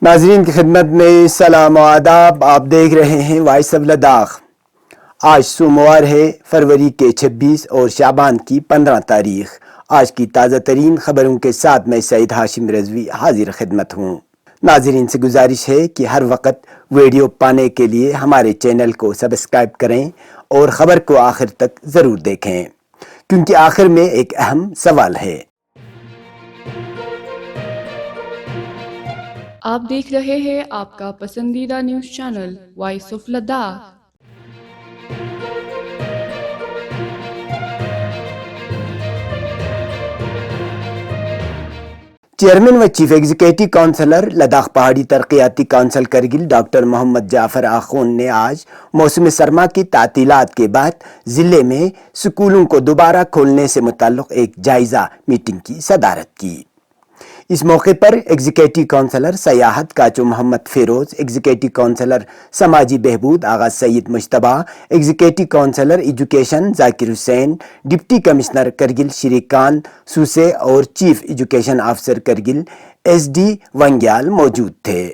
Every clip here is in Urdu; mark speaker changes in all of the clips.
Speaker 1: ناظرین کی خدمت میں سلام و آداب. آپ دیکھ رہے ہیں وائس آف لداخ. آج سوموار ہے، فروری کے 26 اور شعبان کی 15 تاریخ. آج کی تازہ ترین خبروں کے ساتھ میں سعید ہاشم رضوی حاضر خدمت ہوں. ناظرین سے گزارش ہے کہ ہر وقت ویڈیو پانے کے لیے ہمارے چینل کو سبسکرائب کریں اور خبر کو آخر تک ضرور دیکھیں، کیونکہ آخر میں ایک اہم سوال ہے.
Speaker 2: آپ دیکھ رہے ہیں آپ کا پسندیدہ news channel voice of Ladakh.
Speaker 1: Chairman و چیف ایگزیکٹو کونسلر لداخ پہاڑی ترقیاتی کونسل کرگل ڈاکٹر محمد جعفر آخون نے آج موسم سرما کی تعطیلات کے بعد ضلع میں سکولوں کو دوبارہ کھولنے سے متعلق ایک جائزہ میٹنگ کی صدارت کی. اس موقع پر ایگزیکٹو کونسلر سیاحت کاچو محمد فیروز، ایگزیکٹو کونسلر سماجی بہبود Agha Syed Mujtaba, executive councillor education Zakir Hussain, deputy commissioner Kargil Shrikant Suse اور chief education officer Kargil S D Wangyal موجود تھے.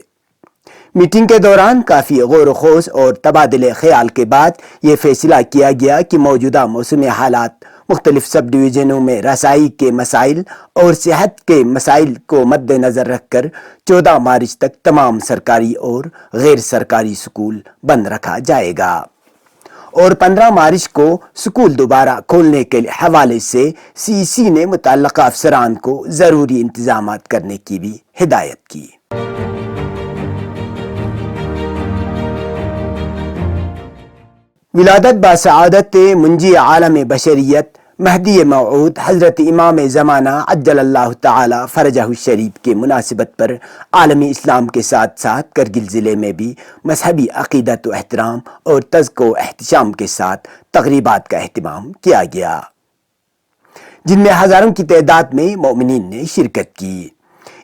Speaker 1: میٹنگ کے دوران کافی غور و خوض اور تبادلے خیال کے بعد یہ فیصلہ کیا گیا کہ موجودہ موسمی حالات، مختلف سب ڈویژنوں میں رسائی کے مسائل اور صحت کے مسائل کو مد نظر رکھ کر 14 مارچ تک تمام سرکاری اور غیر سرکاری سکول بند رکھا جائے گا اور 15 مارچ کو سکول دوبارہ کھولنے کے حوالے سے سی سی نے متعلقہ افسران کو ضروری انتظامات کرنے کی بھی ہدایت کی. ولادت بسعادت منجی عالم بشریت مہدی موعود حضرت امام زمانہ عجل اللہ تعالی فرجہ الشریف کے مناسبت پر عالمی اسلام کے ساتھ ساتھ کرگل ضلع میں بھی مذہبی عقیدت و احترام اور تزک و احتشام کے ساتھ تقریبات کا اہتمام کیا گیا، جن میں ہزاروں کی تعداد میں مومنین نے شرکت کی.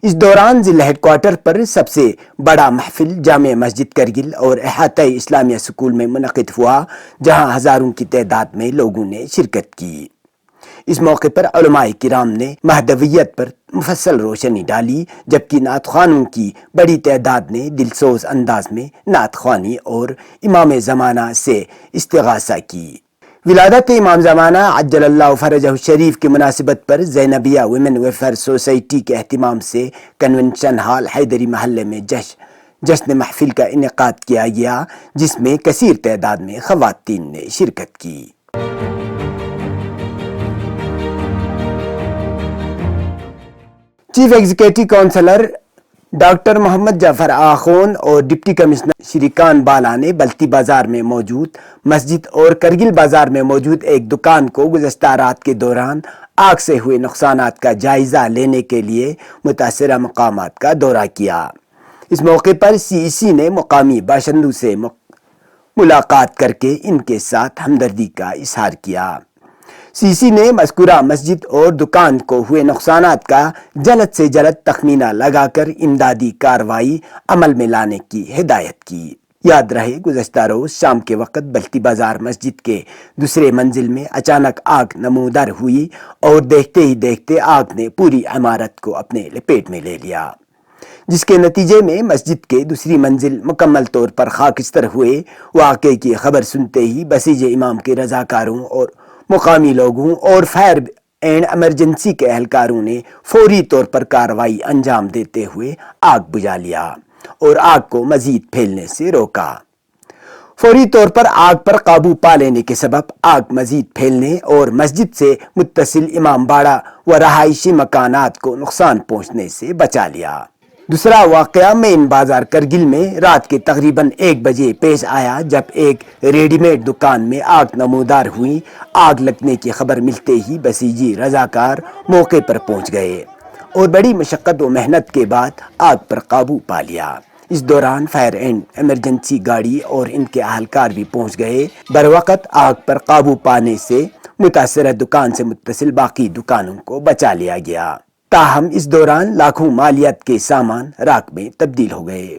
Speaker 1: اس دوران ضلع ہیڈ کوارٹر پر سب سے بڑا محفل جامع مسجد کرگل اور احاطۂ اسلامیہ سکول میں منعقد ہوا، جہاں ہزاروں کی تعداد میں لوگوں نے شرکت کی. اس موقع پر علماء کرام نے مہدویت پر مفصل روشنی ڈالی، جبکہ نعت خوانوں کی بڑی تعداد نے دلسوز انداز میں نعت خوانی اور امام زمانہ سے استغاثہ کی. ولادت امام زمانہ عجل اللہ فرجہ الشریف کی مناسبت پر زینبیہ ویمن ویلفیئر سوسائٹی کے اہتمام سے کنونشن ہال حیدری محلے میں جشن محفل کا انعقاد کیا گیا، جس میں کثیر تعداد میں خواتین نے شرکت کی. Chief executive counsellor doctor Mohammad Jafar آخون اور ڈپٹی کمشنر شری کانت بالا نے بلتی بازار میں موجود مسجد اور کرگل بازار میں موجود ایک دکان کو گزشتہ رات کے دوران آگ سے ہوئے نقصانات کا جائزہ لینے کے لیے متاثرہ مقامات کا دورہ کیا. اس موقع پر سی سی نے مقامی باشندوں سے ملاقات کر کے ان کے ساتھ ہمدردی کا اظہار کیا. سی سی نے مذکورہ مسجد اور دکان کو ہوئے نقصانات کا جلد سے جلد تخمینہ لگا کر امدادی کارروائی عمل میں لانے کی ہدایت کی. یاد رہے گزشتہ روز شام کے وقت بلتی بازار مسجد کے دوسرے منزل میں اچانک آگ نمودار ہوئی اور دیکھتے ہی دیکھتے آگ نے پوری عمارت کو اپنے لپیٹ میں لے لیا، جس کے نتیجے میں مسجد کے دوسری منزل مکمل طور پر خاکستر ہوئے. واقعے کی خبر سنتے ہی بسیج امام کے رضاکاروں اور مقامی لوگوں اور فائر اینڈ ایمرجنسی کے اہلکاروں نے فوری طور پر کارروائی انجام دیتے ہوئے آگ بجھا لیا اور آگ کو مزید پھیلنے سے روکا. فوری طور پر آگ پر قابو پا لینے کے سبب آگ مزید پھیلنے اور مسجد سے متصل امام باڑہ و رہائشی مکانات کو نقصان پہنچنے سے بچا لیا. دوسرا واقعہ مین بازار کرگل میں رات کے تقریباً 1 بجے پیش آیا، جب ایک ریڈی میڈ دکان میں آگ نمودار ہوئی. آگ لگنے کی خبر ملتے ہی بسیجی رضاکار موقع پر پہنچ گئے اور بڑی مشقت و محنت کے بعد آگ پر قابو پا لیا. اس دوران فائر اینڈ ایمرجنسی گاڑی اور ان کے اہلکار بھی پہنچ گئے. بروقت آگ پر قابو پانے سے متاثرہ دکان سے متصل باقی دکانوں کو بچا لیا گیا، تاہم اس دوران لاکھوں مالیت کے سامان راکھ میں تبدیل ہو گئے.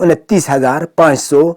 Speaker 1: 29,500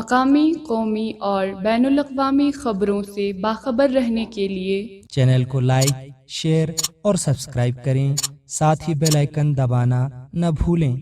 Speaker 2: مقامی، قومی اور بین الاقوامی خبروں سے باخبر رہنے کے لیے
Speaker 3: چینل کو لائک، شیئر اور سبسکرائب کریں، ساتھ ہی بیل آئیکن دبانا نہ بھولیں۔